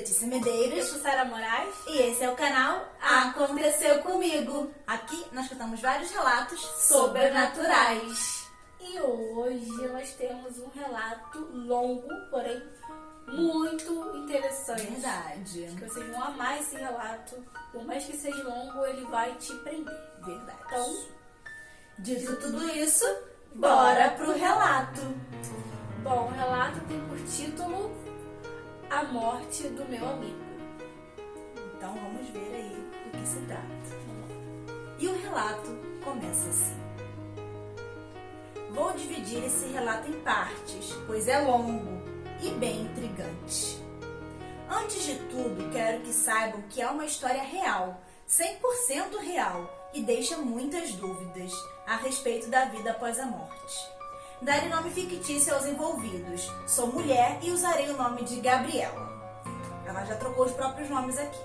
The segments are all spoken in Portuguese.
Letícia Medeiros. Eu sou Sara Moraes. E esse é o canal Aconteceu Comigo. Aqui nós contamos vários relatos sobrenaturais. E hoje nós temos um relato longo, porém muito interessante. Verdade. Acho que vocês vão amar esse relato. Por mais que seja longo, ele vai te prender. Verdade. Então, dito tudo isso, bora pro relato. Bom, o relato tem por título A Morte do Meu Amigo. Então vamos ver aí do que se trata. E o relato começa assim. Vou dividir esse relato em partes, pois é longo e bem intrigante. Antes de tudo, quero que saibam que é uma história real, 100% real, e deixa muitas dúvidas a respeito da vida após a morte. Darei nome fictício aos envolvidos. Sou mulher e usarei o nome de Gabriela. Ela já trocou os próprios nomes aqui.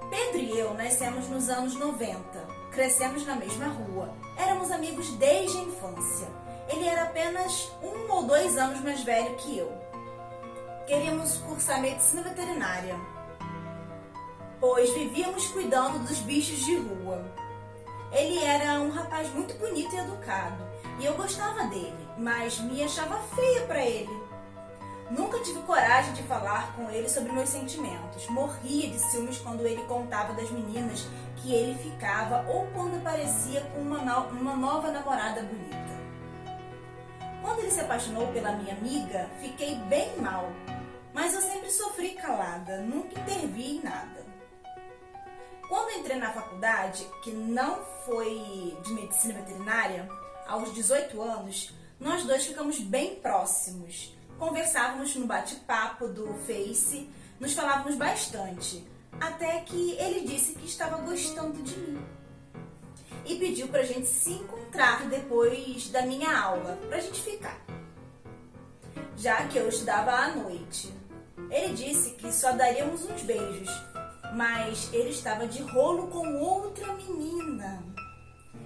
Pedro e eu nascemos nos anos 90. Crescemos na mesma rua. Éramos amigos desde a infância. Ele era apenas 1 ou 2 anos mais velho que eu. Queríamos cursar medicina veterinária, pois vivíamos cuidando dos bichos de rua. Ele era um rapaz muito bonito e educado, e eu gostava dele, mas me achava feia para ele. Nunca tive coragem de falar com ele sobre meus sentimentos. Morria de ciúmes quando ele contava das meninas que ele ficava ou quando aparecia com uma nova namorada bonita. Quando ele se apaixonou pela minha amiga, fiquei bem mal, mas eu sempre sofri calada, nunca intervi em nada. Quando entrei na faculdade, que não foi de medicina veterinária, aos 18 anos, nós dois ficamos bem próximos. Conversávamos no bate-papo do Face, nos falávamos bastante, até que ele disse que estava gostando de mim. E pediu pra gente se encontrar depois da minha aula, pra gente ficar. Já que eu estudava à noite. Ele disse que só daríamos uns beijos, mas ele estava de rolo com outra menina.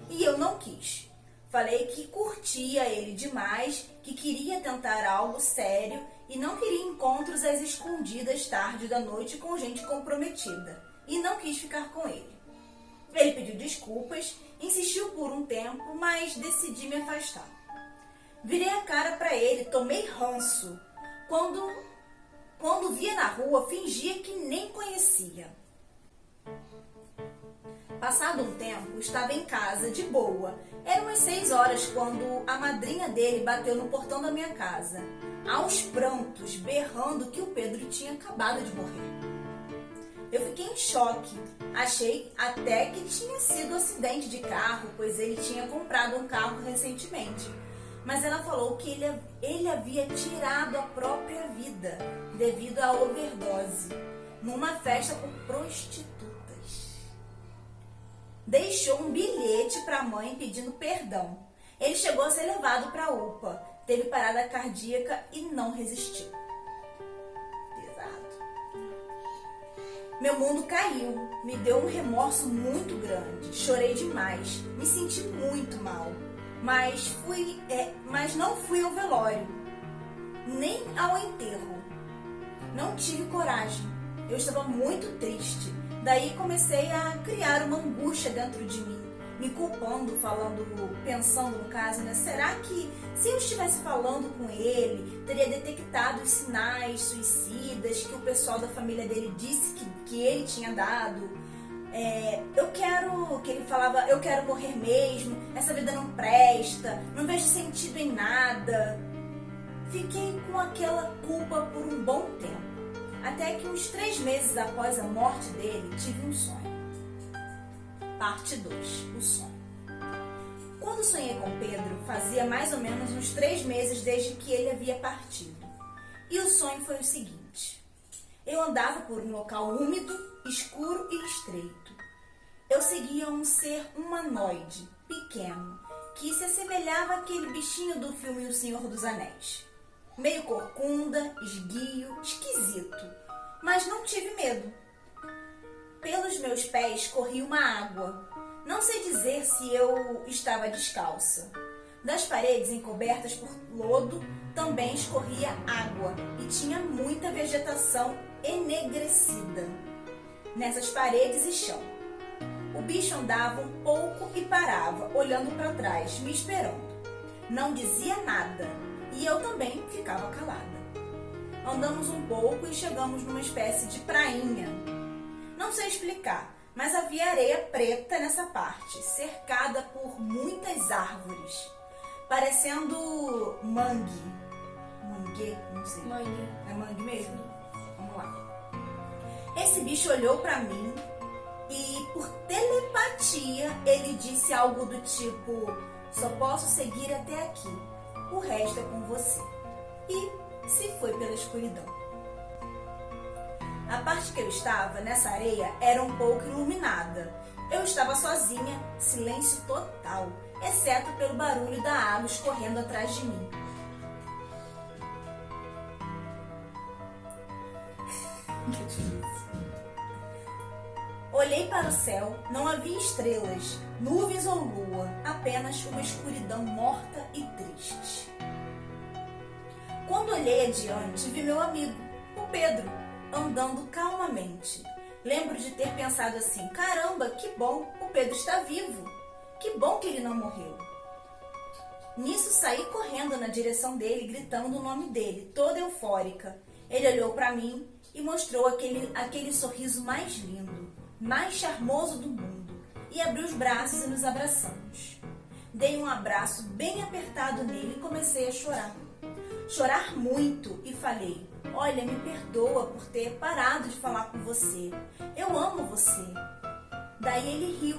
E eu não quis. Falei que curtia ele demais, que queria tentar algo sério e não queria encontros às escondidas tarde da noite com gente comprometida. E não quis ficar com ele. Ele pediu desculpas, insistiu por um tempo, mas decidi me afastar. Virei a cara para ele, tomei ranço. Quando via na rua, fingia que nem conhecia. Passado um tempo, estava em casa, de boa. Eram umas 6 horas quando a madrinha dele bateu no portão da minha casa, aos prantos, berrando que o Pedro tinha acabado de morrer. Eu fiquei em choque. Achei até que tinha sido um acidente de carro, pois ele tinha comprado um carro recentemente. Mas ela falou que ele havia tirado a própria vida devido à overdose, numa festa com prostitutas. Deixou um bilhete para a mãe pedindo perdão. Ele chegou a ser levado para a UPA, teve parada cardíaca e não resistiu. Pesado. Meu mundo caiu, me deu um remorso muito grande, chorei demais, me senti muito mal. Mas não fui ao velório, nem ao enterro. Não tive coragem. Eu estava muito triste. Daí comecei a criar uma angústia dentro de mim, me culpando, pensando no caso, né? Será que se eu estivesse falando com ele, teria detectado os sinais suicidas que o pessoal da família dele disse que ele tinha dado? Eu quero morrer mesmo, essa vida não presta, não vejo sentido em nada. Fiquei com aquela culpa por um bom tempo, até que uns 3 meses após a morte dele, tive um sonho. Parte 2, o sonho. Quando sonhei com Pedro, fazia mais ou menos uns 3 meses desde que ele havia partido. E o sonho foi o seguinte: eu andava por um local úmido, escuro e estreito. Eu seguia um ser humanoide, pequeno, que se assemelhava àquele bichinho do filme O Senhor dos Anéis. Meio corcunda, esguio, esquisito, mas não tive medo. Pelos meus pés corria uma água. Não sei dizer se eu estava descalça. Das paredes encobertas por lodo, também escorria água e tinha muita vegetação enegrecida nessas paredes e chão. O bicho andava um pouco e parava, olhando para trás, me esperando. Não dizia nada e eu também ficava calada. Andamos um pouco e chegamos numa espécie de prainha. Não sei explicar, mas havia areia preta nessa parte, cercada por muitas árvores, parecendo mangue. Mangue? Não sei. Mangue. É mangue mesmo? Vamos lá. Esse bicho olhou pra mim e, por telepatia, ele disse algo do tipo: só posso seguir até aqui, o resto é com você. E se foi pela escuridão. A parte que eu estava, nessa areia, era um pouco iluminada. Eu estava sozinha, silêncio total, exceto pelo barulho da água escorrendo atrás de mim. Que difícil. Olhei para o céu, não havia estrelas, nuvens ou lua, apenas uma escuridão morta e triste. Quando olhei adiante, vi meu amigo, o Pedro, andando calmamente. Lembro de ter pensado assim: caramba, que bom, o Pedro está vivo. Que bom que ele não morreu. Nisso saí correndo na direção dele, gritando o nome dele, toda eufórica. Ele olhou para mim e mostrou aquele sorriso mais lindo, mais charmoso do mundo, e abriu os braços e nos abraçamos. Dei um abraço bem apertado nele e comecei a chorar. Chorar muito e falei: olha, me perdoa por ter parado de falar com você. Eu amo você. Daí ele riu,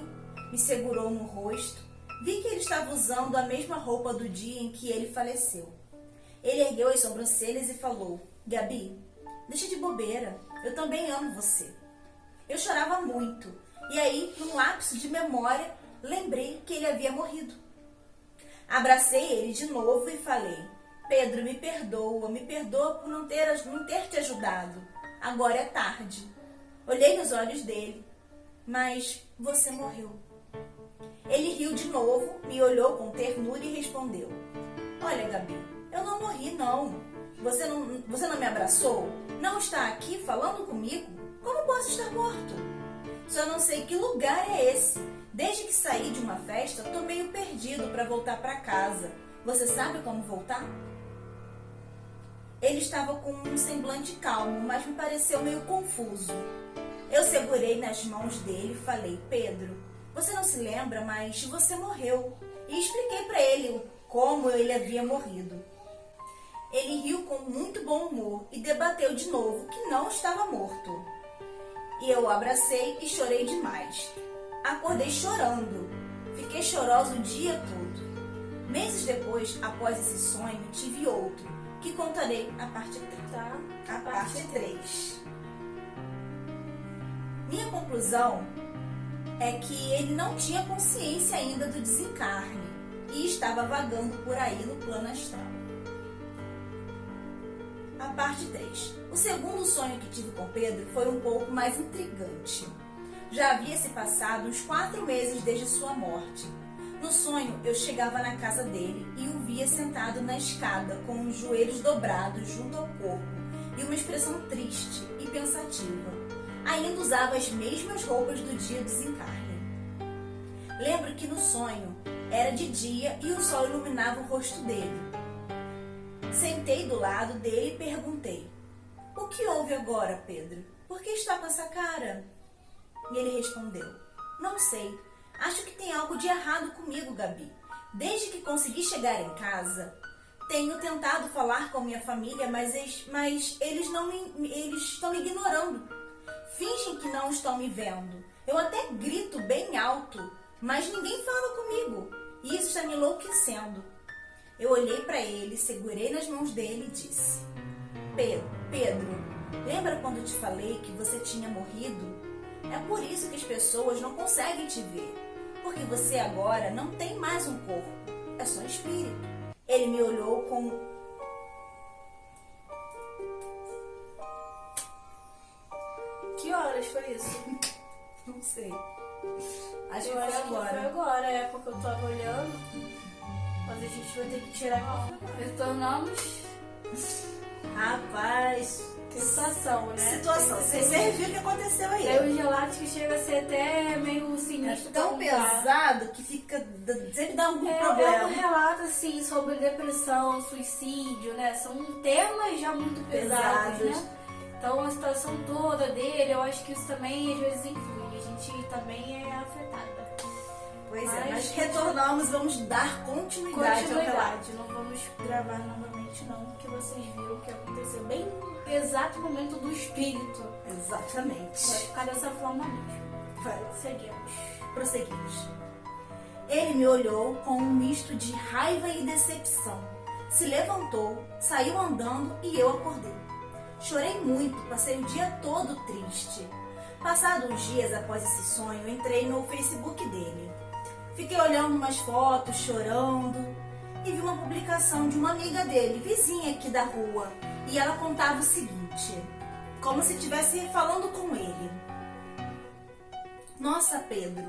me segurou no rosto. Vi que ele estava usando a mesma roupa do dia em que ele faleceu. Ele ergueu as sobrancelhas e falou: Gabi, deixa de bobeira, eu também amo você. Eu chorava muito, e aí, num lapso de memória, lembrei que ele havia morrido. Abracei ele de novo e falei: Pedro, me perdoa por não ter te ajudado. Agora é tarde. Olhei nos olhos dele, mas você morreu. Ele riu de novo, me olhou com ternura e respondeu: olha, Gabi, eu não morri, não. Você não me abraçou? Não está aqui falando comigo? Como posso estar morto? Só não sei que lugar é esse. Desde que saí de uma festa, tô meio perdido para voltar para casa. Você sabe como voltar? Ele estava com um semblante calmo, mas me pareceu meio confuso. Eu segurei nas mãos dele e falei: Pedro, você não se lembra, mas você morreu. E expliquei para ele como ele havia morrido. Ele riu com muito bom humor e debateu de novo que não estava morto. E eu o abracei e chorei demais. Acordei chorando. Fiquei chorosa o dia todo. Meses depois, após esse sonho, tive outro, que contarei a parte 3. Tá? A parte 3. Minha conclusão é que ele não tinha consciência ainda do desencarne e estava vagando por aí no plano astral. A parte 3. O segundo sonho que tive com Pedro foi um pouco mais intrigante. Já havia se passado uns 4 meses desde sua morte. No sonho, eu chegava na casa dele e o via sentado na escada com os joelhos dobrados junto ao corpo e uma expressão triste e pensativa. Ainda usava as mesmas roupas do dia do desencarne. Lembro que no sonho era de dia e o sol iluminava o rosto dele. Sentei do lado dele e perguntei: o que houve agora, Pedro? Por que está com essa cara? E ele respondeu: não sei. Acho que tem algo de errado comigo, Gabi. Desde que consegui chegar em casa, tenho tentado falar com minha família, mas eles estão me ignorando. Fingem que não estão me vendo. Eu até grito bem alto, mas ninguém fala comigo. E isso está me enlouquecendo. Eu olhei para ele, segurei nas mãos dele e disse: Pedro, lembra quando eu te falei que você tinha morrido? É por isso que as pessoas não conseguem te ver. Porque você agora não tem mais um corpo, é só espírito. Ele me olhou com... Que horas foi isso? Não sei. Acho que Eu foi acho agora. que foi agora, é porque eu tava olhando. Mas a gente vai ter que tirar. Retornamos. Rapaz, Que situação, né? situação. Você viu o que aconteceu aí? Tem uns relatos que chega a ser até meio É sinistro. tão pra contar. pesado que fica sempre dá algum É um problema. relato assim sobre depressão, suicídio, né? São temas já muito pesados, Pesados. né? Então a situação toda dele, eu acho que isso também às vezes influi. A gente também é afetada. Pois é, Mas, mas retornamos, vamos dar continuidade ao relato. Continuidade, não vamos gravar novamente não, porque vocês viram o que aconteceu bem no exato momento do espírito. Exatamente. Vai ficar dessa forma mesmo. Vai. Seguimos. Prosseguimos. Ele me olhou com um misto de raiva e decepção. Se levantou, saiu andando e eu acordei. Chorei muito, passei o dia todo triste. Passados uns dias após esse sonho, entrei no Facebook dele. Fiquei olhando umas fotos, chorando, e vi uma publicação de uma amiga dele, vizinha aqui da rua, e ela contava o seguinte, como se estivesse falando com ele. Nossa, Pedro,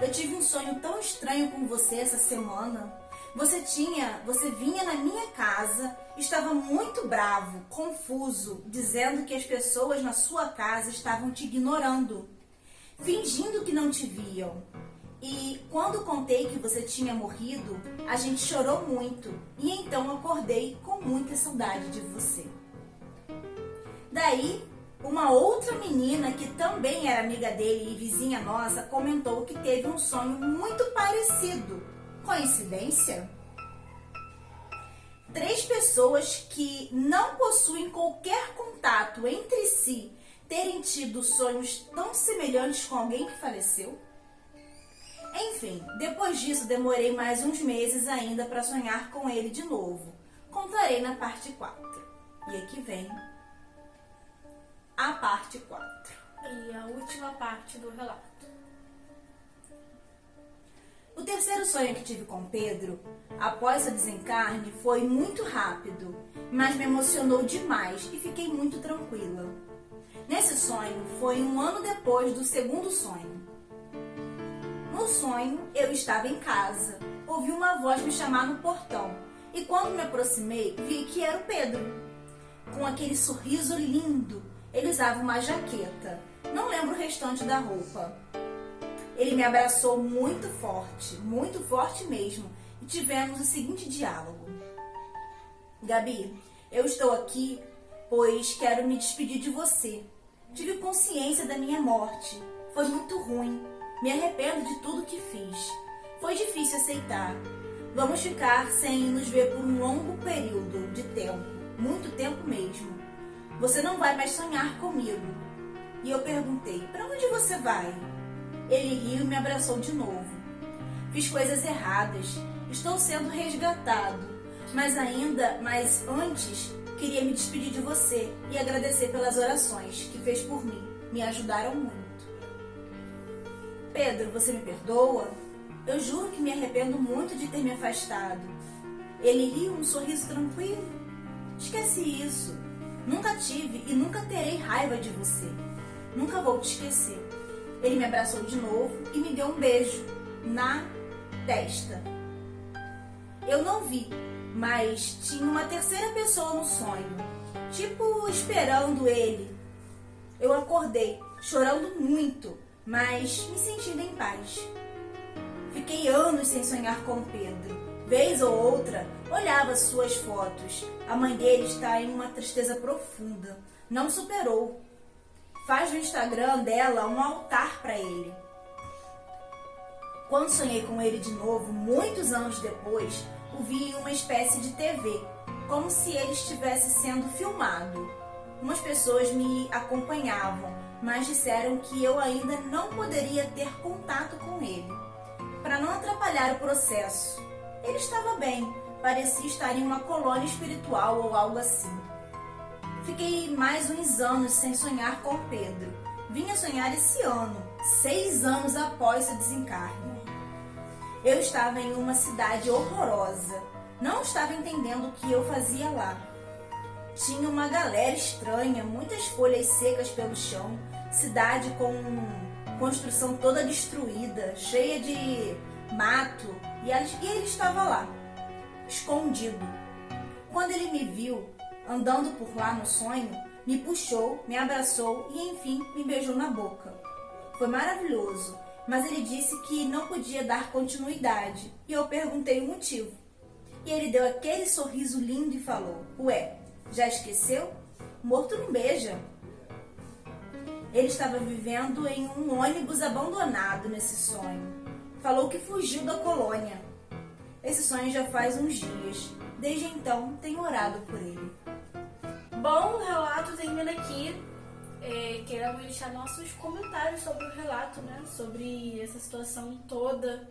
eu tive um sonho tão estranho com você essa semana. Você vinha na minha casa, estava muito bravo, confuso, dizendo que as pessoas na sua casa estavam te ignorando, fingindo que não te viam. E quando contei que você tinha morrido, a gente chorou muito e então acordei com muita saudade de você. Daí, uma outra menina que também era amiga dele e vizinha nossa comentou que teve um sonho muito parecido. Coincidência? 3 pessoas que não possuem qualquer contato entre si terem tido sonhos tão semelhantes com alguém que faleceu? Enfim, depois disso demorei mais uns meses ainda para sonhar com ele de novo. Contarei na parte 4. E aqui vem a parte 4. E a última parte do relato. O terceiro sonho que tive com Pedro, após seu desencarne, foi muito rápido, mas me emocionou demais e fiquei muito tranquila. Nesse sonho, foi um ano depois do segundo sonho. No sonho, eu estava em casa, ouvi uma voz me chamar no portão e quando me aproximei, vi que era o Pedro. Com aquele sorriso lindo, ele usava uma jaqueta, não lembro o restante da roupa. Ele me abraçou muito forte mesmo, e tivemos o seguinte diálogo. Gabi, eu estou aqui, pois quero me despedir de você. Tive consciência da minha morte, foi muito ruim. Me arrependo de tudo que fiz. Foi difícil aceitar. Vamos ficar sem nos ver por um longo período de tempo, muito tempo mesmo. Você não vai mais sonhar comigo. E eu perguntei, para onde você vai? Ele riu e me abraçou de novo. Fiz coisas erradas, estou sendo resgatado, mas antes queria me despedir de você e agradecer pelas orações que fez por mim. Me ajudaram muito. Pedro, você me perdoa? Eu juro que me arrependo muito de ter me afastado. Ele riu, um sorriso tranquilo. Esquece isso. Nunca tive e nunca terei raiva de você. Nunca vou te esquecer. Ele me abraçou de novo e me deu um beijo na testa. Eu não vi, mas tinha uma terceira pessoa no sonho, tipo esperando ele. Eu acordei, chorando muito, mas me sentindo em paz. Fiquei anos sem sonhar com Pedro. Vez ou outra, olhava suas fotos. A mãe dele está em uma tristeza profunda. Não superou. Faz no Instagram dela um altar para ele. Quando sonhei com ele de novo, muitos anos depois, o vi em uma espécie de TV, como se ele estivesse sendo filmado. Umas pessoas me acompanhavam, mas disseram que eu ainda não poderia ter contato com ele, para não atrapalhar o processo. Ele estava bem, parecia estar em uma colônia espiritual ou algo assim. Fiquei mais uns anos sem sonhar com Pedro. Vinha sonhar esse ano, 6 anos após seu desencarne. Eu estava em uma cidade horrorosa. Não estava entendendo o que eu fazia lá. Tinha uma galera estranha, muitas folhas secas pelo chão, cidade com construção toda destruída, cheia de mato, e ele estava lá, escondido. Quando ele me viu, andando por lá no sonho, me puxou, me abraçou e enfim me beijou na boca. Foi maravilhoso, mas ele disse que não podia dar continuidade e eu perguntei o motivo. E ele deu aquele sorriso lindo e falou: ué, já esqueceu? Morto não beija. Ele estava vivendo em um ônibus abandonado nesse sonho. Falou que fugiu da colônia. Esse sonho já faz uns dias. Desde então, tenho orado por ele. Bom, o relato termina aqui. Queremos deixar nossos comentários sobre o relato, né? Sobre essa situação toda.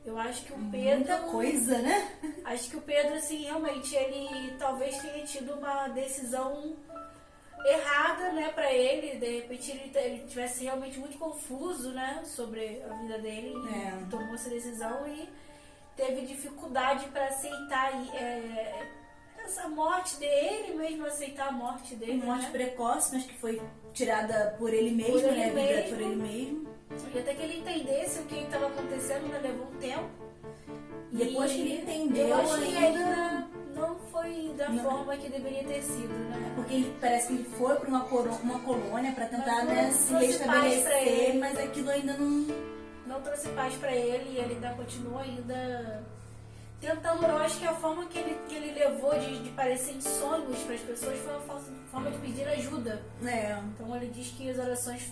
Eu acho que o Pedro... Muita coisa, né? Acho que o Pedro, assim, realmente, ele talvez tenha tido uma decisão errada, né, pra ele. De repente ele tivesse realmente muito confuso, né, sobre a vida dele. E tomou essa decisão e teve dificuldade para aceitar essa morte dele, mesmo aceitar a morte dele. Morte precoce, mas que foi tirada por ele mesmo, né? Vida por ele mesmo. E até que ele entendesse o que estava acontecendo, né, levou um tempo. E depois que ele entendeu, eu acho que ainda não foi da forma que deveria ter sido, né? Porque ele parece que ele foi para uma colônia para tentar, Mas né, se trouxe paz pra restabelecer, ele. mas aquilo ainda não trouxe paz pra ele e ele ainda continua tentando. Eu acho que a forma que ele levou de parecer em sonhos para as pessoas foi uma forma de pedir ajuda. Então ele diz que as orações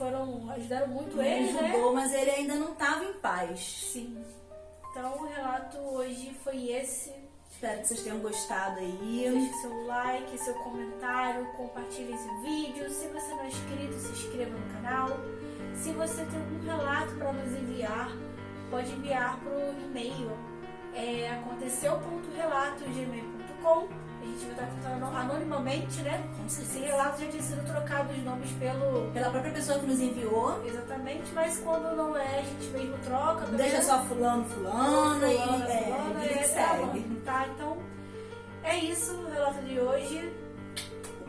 ajudaram muito ele, ajudou, né? mas ele ainda não estava em paz. Sim. Então o relato hoje foi esse. Espero que vocês tenham gostado aí. Deixe seu like, seu comentário, compartilhe esse vídeo. Se você não é inscrito, se inscreva no canal. Se você tem algum relato para nos enviar, pode enviar para o e-mail aconteceu.relato@gmail.com. A gente vai estar contando anonimamente, né? Esse relato já tinha sido trocado os nomes pela própria pessoa que nos enviou. Exatamente, mas quando não é, a gente mesmo troca. Deixa só fulano e segue. Tá, então é isso o relato de hoje.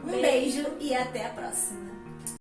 Um beijo e até a próxima.